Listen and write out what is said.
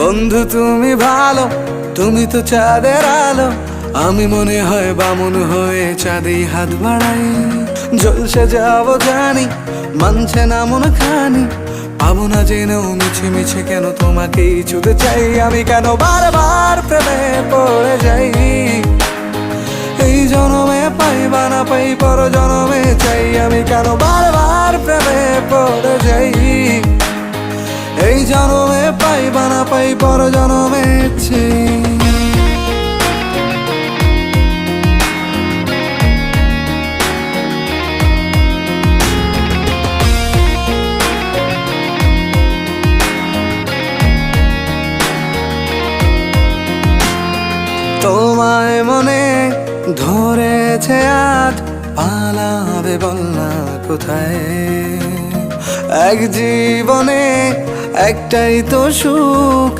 বন্ধু তুমি ভালো, তুমি তো চাঁদের আলো। আমি মনে হয় বামুন হয়ে চাঁদে হাত বাড়াই। ঝলসে যাব জানি, মানছে না মন খানি। পাবো না জেনেও মিছে মিছে কেন তোমাকেই ছুঁতে চাই। আমি কেন বারবার প্রেমে পড়ে যাই। এই জনমে পাই বা না পাই, পর জনমে চাই। আমি কেন বারবার প্রেমে পড়ে যাই। এই জনমে পাই বা না পাই, পর জনমে চাই। তোমায় মনে ধরেছে আজ, পালাবে বল না কোথায়। এক জীবনে একটাই তো সুখ,